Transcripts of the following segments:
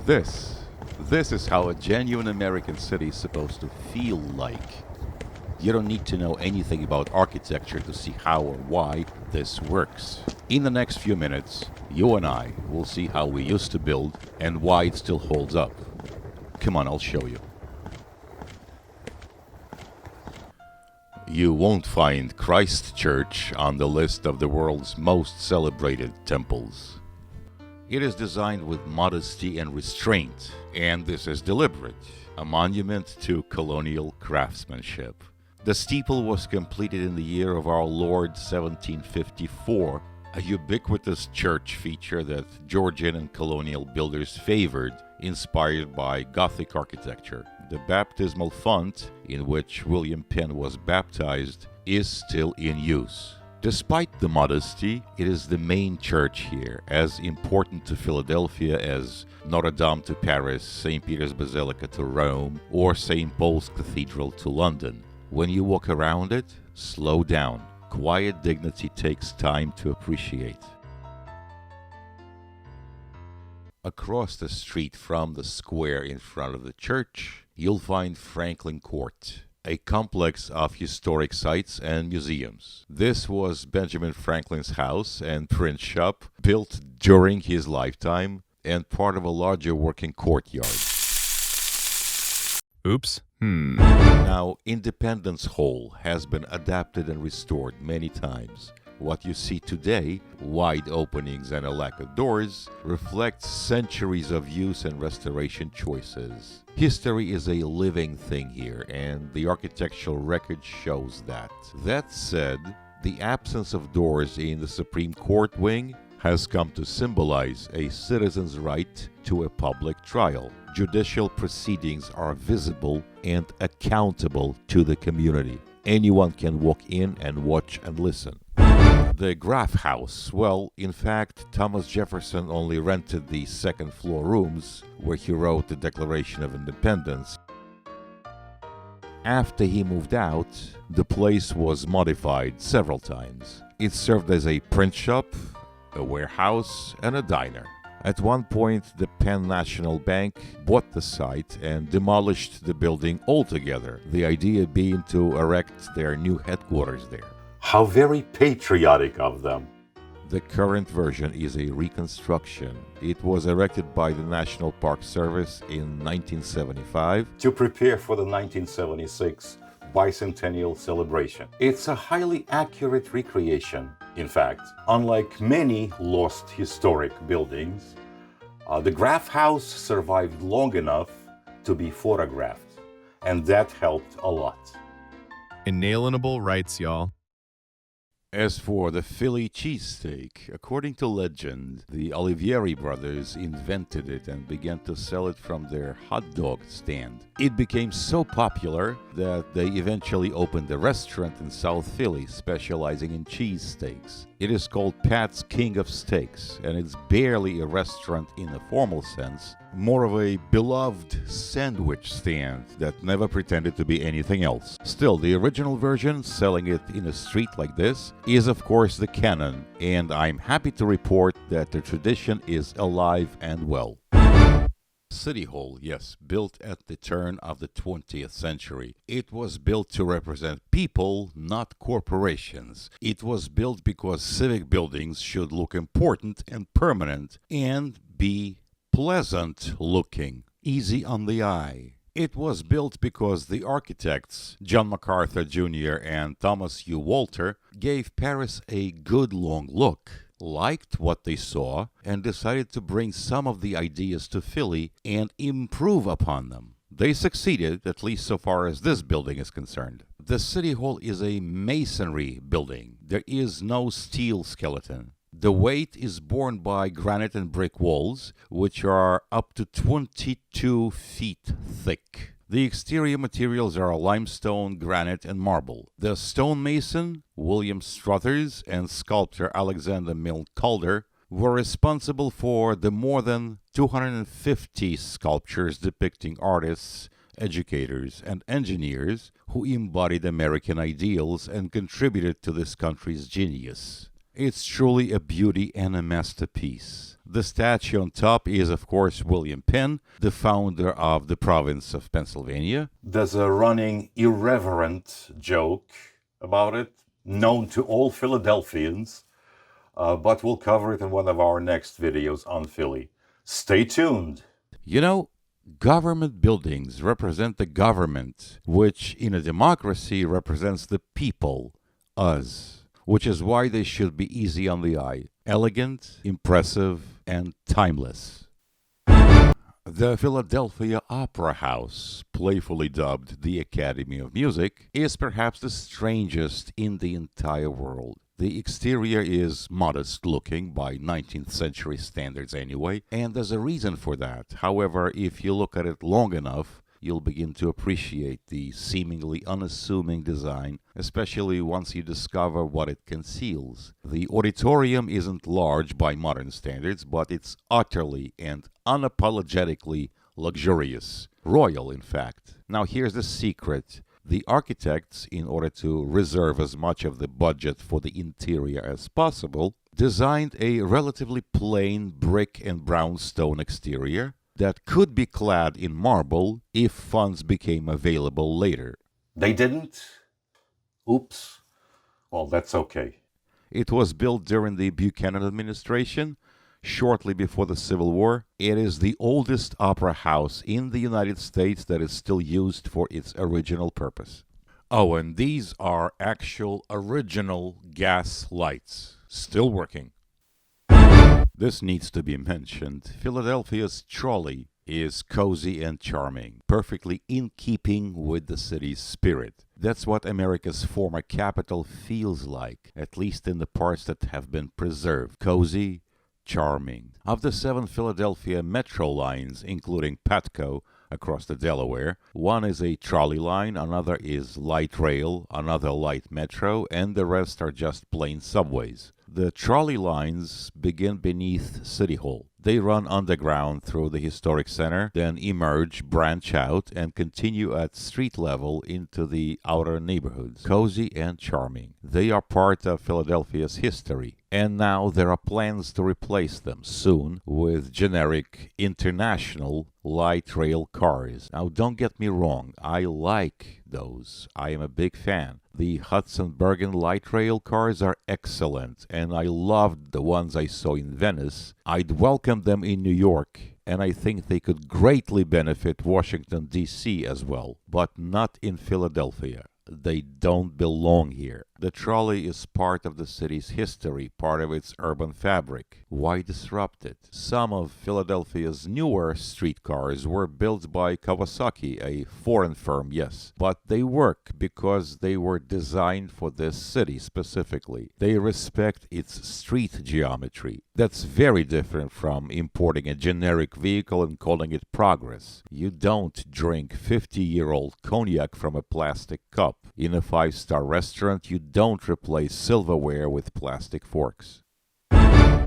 This, this is how a genuine American city is supposed to feel like. You don't need to know anything about architecture to see how or why this works. In the next few minutes, you and I will see how we used to build and why it still holds up. Come on, I'll show you. You won't find Christ Church on the list of the world's most celebrated temples. It is designed with modesty and restraint, and this is deliberate, a monument to colonial craftsmanship. The steeple was completed in the year of our Lord 1754, a ubiquitous church feature that Georgian and colonial builders favored, inspired by Gothic architecture. The baptismal font, in which William Penn was baptized, is still in use. Despite the modesty, it is the main church here, as important to Philadelphia as Notre Dame to Paris, St. Peter's Basilica to Rome, or St. Paul's Cathedral to London. When you walk around it, slow down. Quiet dignity takes time to appreciate. Across the street from the square in front of the church, you'll find Franklin Court, a complex of historic sites and museums. This was Benjamin Franklin's house and print shop, built during his lifetime and part of a larger working courtyard. Oops. Now, Independence Hall has been adapted and restored many times. What you see today, wide openings and a lack of doors, reflects centuries of use and restoration choices. History is a living thing here, and the architectural record shows that. That said, the absence of doors in the Supreme Court wing has come to symbolize a citizen's right to a public trial. Judicial proceedings are visible and accountable to the community. Anyone can walk in and watch and listen. The Graff House, well, in fact, Thomas Jefferson only rented the second floor rooms where he wrote the Declaration of Independence. After he moved out, the place was modified several times. It served as a print shop, a warehouse, and a diner. At one point, the Penn National Bank bought the site and demolished the building altogether, the idea being to erect their new headquarters there. How very patriotic of them! The current version is a reconstruction. It was erected by the National Park Service in 1975 to prepare for the 1976 bicentennial celebration. It's a highly accurate recreation. In fact, unlike many lost historic buildings, the Graff House survived long enough to be photographed, and that helped a lot. Inalienable rights, y'all. As for the Philly cheesesteak, according to legend, the Olivieri brothers invented it and began to sell it from their hot dog stand. It became so popular that they eventually opened a restaurant in South Philly specializing in cheesesteaks. It is called Pat's King of Steaks, and it's barely a restaurant in the formal sense, more of a beloved sandwich stand that never pretended to be anything else. Still, the original version, selling it in a street like this, is of course the canon, and I'm happy to report that the tradition is alive and well. City Hall, yes, built at the turn of the 20th century. It was built to represent people, not corporations. It was built because civic buildings should look important and permanent and be pleasant looking, easy on the eye. It was built because the architects, John MacArthur Jr. and Thomas U. Walter, gave Paris a good long look, liked what they saw, and decided to bring some of the ideas to Philly and improve upon them. They succeeded, at least so far as this building is concerned. The City Hall is a masonry building. There is no steel skeleton. The weight is borne by granite and brick walls, which are up to 22 feet thick. The exterior materials are limestone, granite, and marble. The stonemason, William Struthers, and sculptor Alexander Milne Calder were responsible for the more than 250 sculptures depicting artists, educators, and engineers who embodied American ideals and contributed to this country's genius. It's truly a beauty and a masterpiece. The statue on top is, of course, William Penn, the founder of the province of Pennsylvania. There's a running irreverent joke about it, known to all Philadelphians, but we'll cover it in one of our next videos on Philly. Stay tuned. You know, government buildings represent the government, which in a democracy represents the people, us, which is why they should be easy on the eye, elegant, impressive, and timeless. The Philadelphia Opera House, playfully dubbed the Academy of Music, is perhaps the strangest in the entire world. The exterior is modest looking by 19th century standards anyway, and there's a reason for that. However, if you look at it long enough, you'll begin to appreciate the seemingly unassuming design, especially once you discover what it conceals. The auditorium isn't large by modern standards, but it's utterly and unapologetically luxurious. Royal, in fact. Now here's the secret. The architects, in order to reserve as much of the budget for the interior as possible, designed a relatively plain brick and brownstone exterior that could be clad in marble if funds became available later. They didn't? Oops. Well, that's okay. It was built during the Buchanan administration, shortly before the Civil War. It is the oldest opera house in the United States that is still used for its original purpose. Oh, and these are actual original gas lights, still working. This needs to be mentioned. Philadelphia's Trolley is cozy and charming, perfectly in keeping with the city's spirit. That's what America's former capital feels like, at least in the parts that have been preserved. Cozy, charming. Of the 7 Philadelphia metro lines, including Patco across the Delaware, one is a trolley line, another is light rail, another light metro, and the rest are just plain subways. The trolley lines begin beneath City Hall. They run underground through the historic center, then emerge, branch out, and continue at street level into the outer neighborhoods. Cozy and charming. They are part of Philadelphia's history. And now there are plans to replace them soon with generic international light rail cars. Now don't get me wrong, I like those. I am a big fan. The Hudson Bergen light rail cars are excellent, and I loved the ones I saw in Venice. I'd welcome them in New York, and I think they could greatly benefit Washington, D.C. as well, but not in Philadelphia. They don't belong here. The trolley is part of the city's history, part of its urban fabric. Why disrupt it? Some of Philadelphia's newer streetcars were built by Kawasaki, a foreign firm, yes, but they work because they were designed for this city specifically. They respect its street geometry. That's very different from importing a generic vehicle and calling it progress. You don't drink 50-year-old cognac from a plastic cup. In a 5-star restaurant, you don't replace silverware with plastic forks.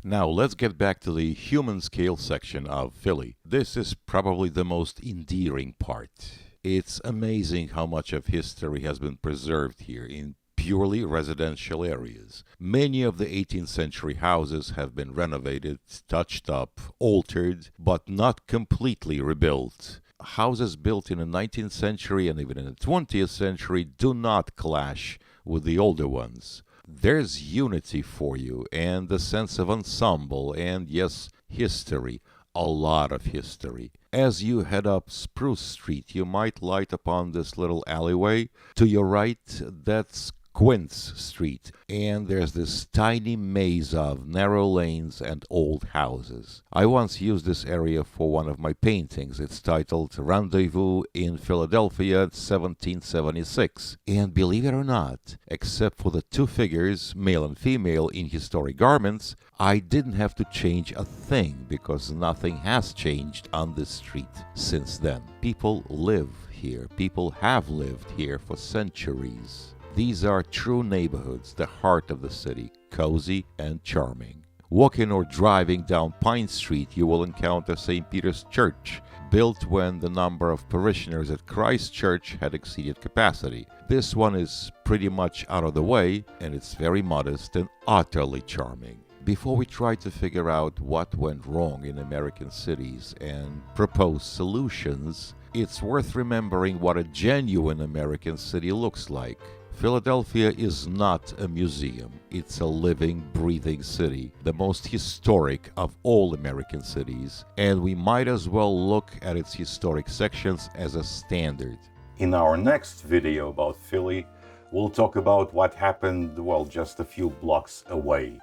Now let's get back to the human scale section of Philly. This is probably the most endearing part. It's amazing how much of history has been preserved here in purely residential areas. Many of the 18th century houses have been renovated, touched up, altered, but not completely rebuilt. Houses built in the 19th century and even in the 20th century do not clash with the older ones. There's unity for you and the sense of ensemble and, yes, history, a lot of history. As you head up Spruce Street, you might light upon this little alleyway. To your right, that's Quince Street, and there's this tiny maze of narrow lanes and old houses. I once used this area for one of my paintings. It's titled Rendezvous in Philadelphia 1776. And believe it or not, except for the 2 figures, male and female, in historic garments, I didn't have to change a thing because nothing has changed on this street since then. People live here. People have lived here for centuries. These are true neighborhoods, the heart of the city, cozy and charming. Walking or driving down Pine Street, you will encounter St. Peter's Church, built when the number of parishioners at Christ Church had exceeded capacity. This one is pretty much out of the way, and it's very modest and utterly charming. Before we try to figure out what went wrong in American cities and propose solutions, it's worth remembering what a genuine American city looks like. Philadelphia is not a museum. It's a living, breathing city, the most historic of all American cities, and we might as well look at its historic sections as a standard. In our next video about Philly, we'll talk about what happened, well, just a few blocks away.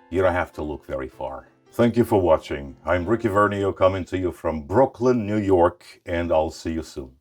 You don't have to look very far. Thank you for watching. I'm Ricky Vernio coming to you from Brooklyn, New York, and I'll see you soon.